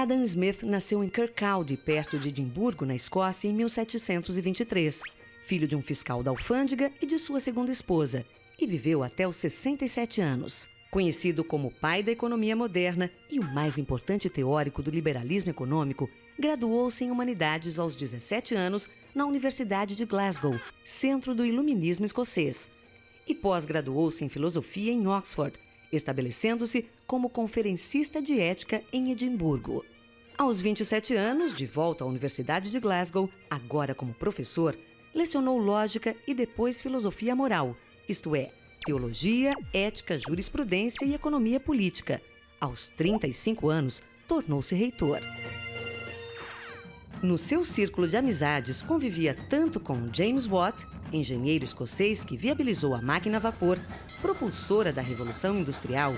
Adam Smith nasceu em Kirkcaldy, perto de Edimburgo, na Escócia, em 1723, filho de um fiscal da alfândega e de sua segunda esposa, e viveu até os 67 anos. Conhecido como pai da economia moderna e o mais importante teórico do liberalismo econômico, graduou-se em Humanidades aos 17 anos na Universidade de Glasgow, centro do iluminismo escocês, e pós-graduou-se em Filosofia em Oxford, estabelecendo-se como conferencista de ética em Edimburgo. Aos 27 anos, de volta à Universidade de Glasgow, agora como professor, lecionou lógica e depois filosofia moral, isto é, teologia, ética, jurisprudência e economia política. Aos 35 anos, tornou-se reitor. No seu círculo de amizades, convivia tanto com James Watt, engenheiro escocês que viabilizou a máquina a vapor, propulsora da Revolução Industrial,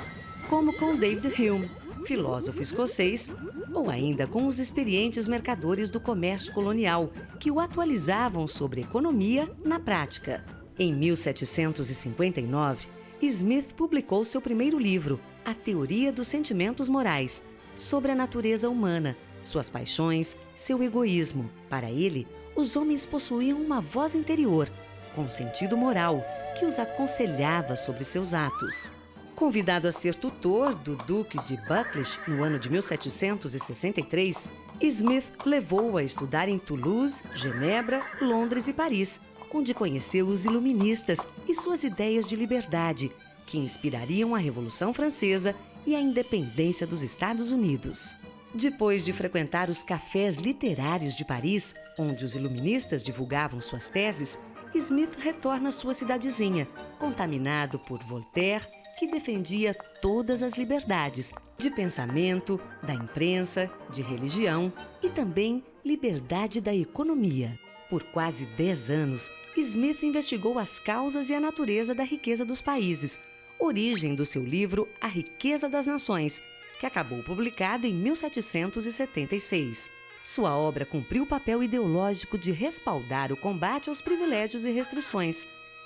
como com David Hume, filósofo escocês, ou ainda com os experientes mercadores do comércio colonial, que o atualizavam sobre economia na prática. Em 1759, Smith publicou seu primeiro livro, A Teoria dos Sentimentos Morais, sobre a natureza humana, suas paixões, seu egoísmo. Para ele, os homens possuíam uma voz interior, com sentido moral, que os aconselhava sobre seus atos. Convidado a ser tutor do Duque de Buccleuch no ano de 1763, Smith levou-o a estudar em Toulouse, Genebra, Londres e Paris, onde conheceu os iluministas e suas ideias de liberdade, que inspirariam a Revolução Francesa e a independência dos Estados Unidos. Depois de frequentar os cafés literários de Paris, onde os iluministas divulgavam suas teses, Smith retorna à sua cidadezinha, contaminado por Voltaire, que defendia todas as liberdades de pensamento, da imprensa, de religião e também liberdade da economia. Por quase 10 anos, Smith investigou as causas e a natureza da riqueza dos países, origem do seu livro A Riqueza das Nações, que acabou publicado em 1776. Sua obra cumpriu o papel ideológico de respaldar o combate aos privilégios e restrições,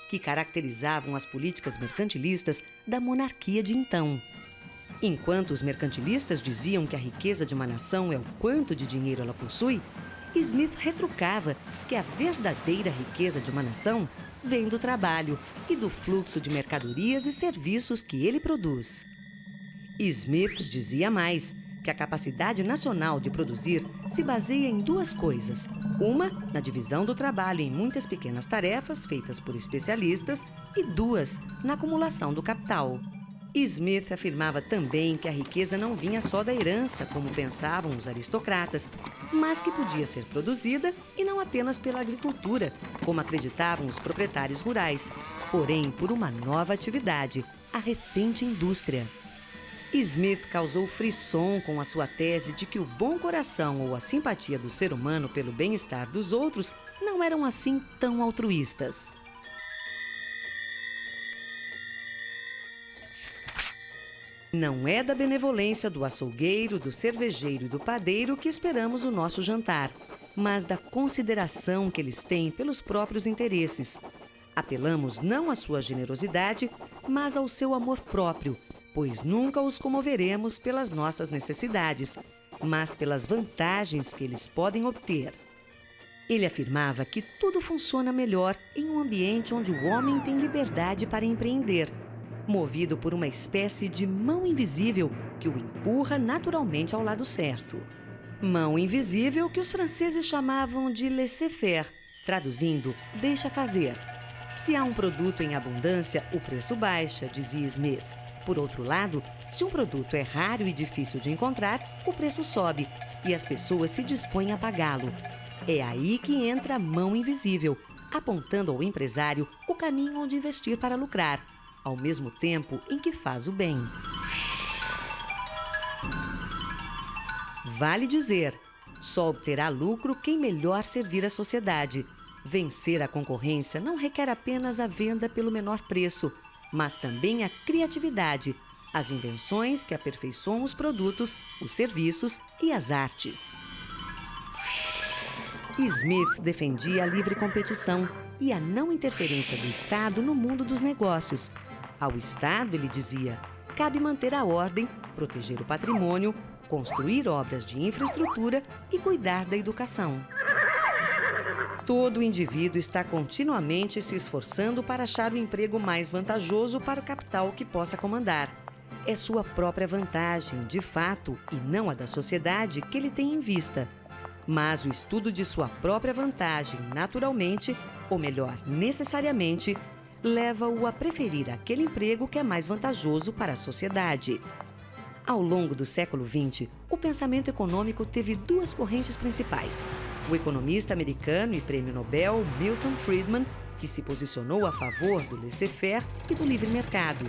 que caracterizavam as políticas mercantilistas da monarquia de então. Enquanto os mercantilistas diziam que a riqueza de uma nação é o quanto de dinheiro ela possui, Smith retrucava que a verdadeira riqueza de uma nação vem do trabalho e do fluxo de mercadorias e serviços que ele produz. Smith dizia mais, que a capacidade nacional de produzir se baseia em duas coisas. Uma, na divisão do trabalho em muitas pequenas tarefas feitas por especialistas, e duas, na acumulação do capital. Smith afirmava também que a riqueza não vinha só da herança, como pensavam os aristocratas, mas que podia ser produzida e não apenas pela agricultura, como acreditavam os proprietários rurais, porém por uma nova atividade, a recente indústria. Smith causou frisson com a sua tese de que o bom coração ou a simpatia do ser humano pelo bem-estar dos outros não eram assim tão altruístas. Não é da benevolência do açougueiro, do cervejeiro e do padeiro que esperamos o nosso jantar, mas da consideração que eles têm pelos próprios interesses. Apelamos não à sua generosidade, mas ao seu amor próprio, pois nunca os comoveremos pelas nossas necessidades, mas pelas vantagens que eles podem obter. Ele afirmava que tudo funciona melhor em um ambiente onde o homem tem liberdade para empreender, movido por uma espécie de mão invisível que o empurra naturalmente ao lado certo. Mão invisível que os franceses chamavam de laissez-faire, traduzindo, deixa fazer. Se há um produto em abundância, o preço baixa, dizia Smith. Por outro lado, se um produto é raro e difícil de encontrar, o preço sobe e as pessoas se dispõem a pagá-lo. É aí que entra a mão invisível, apontando ao empresário o caminho onde investir para lucrar, ao mesmo tempo em que faz o bem. Vale dizer, só obterá lucro quem melhor servir a sociedade. Vencer a concorrência não requer apenas a venda pelo menor preço, mas também a criatividade, as invenções que aperfeiçoam os produtos, os serviços e as artes. Smith defendia a livre competição e a não interferência do Estado no mundo dos negócios. Ao Estado, ele dizia, cabe manter a ordem, proteger o patrimônio, construir obras de infraestrutura e cuidar da educação. Todo indivíduo está continuamente se esforçando para achar o emprego mais vantajoso para o capital que possa comandar. É sua própria vantagem, de fato, e não a da sociedade, que ele tem em vista. Mas o estudo de sua própria vantagem, naturalmente, ou melhor, necessariamente, leva-o a preferir aquele emprego que é mais vantajoso para a sociedade. Ao longo do século XX, o pensamento econômico teve duas correntes principais. O economista americano e prêmio Nobel Milton Friedman, que se posicionou a favor do laissez-faire e do livre mercado,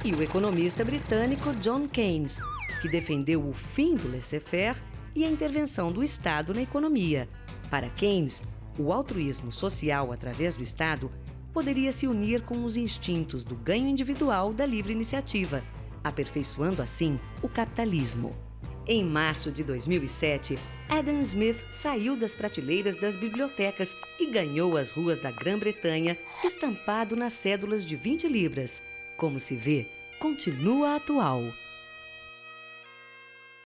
e o economista britânico John Keynes, que defendeu o fim do laissez-faire e a intervenção do Estado na economia. Para Keynes, o altruísmo social através do Estado poderia se unir com os instintos do ganho individual da livre iniciativa, aperfeiçoando assim o capitalismo. Em março de 2007, Adam Smith saiu das prateleiras das bibliotecas e ganhou as ruas da Grã-Bretanha estampado nas cédulas de 20 libras. Como se vê, continua atual.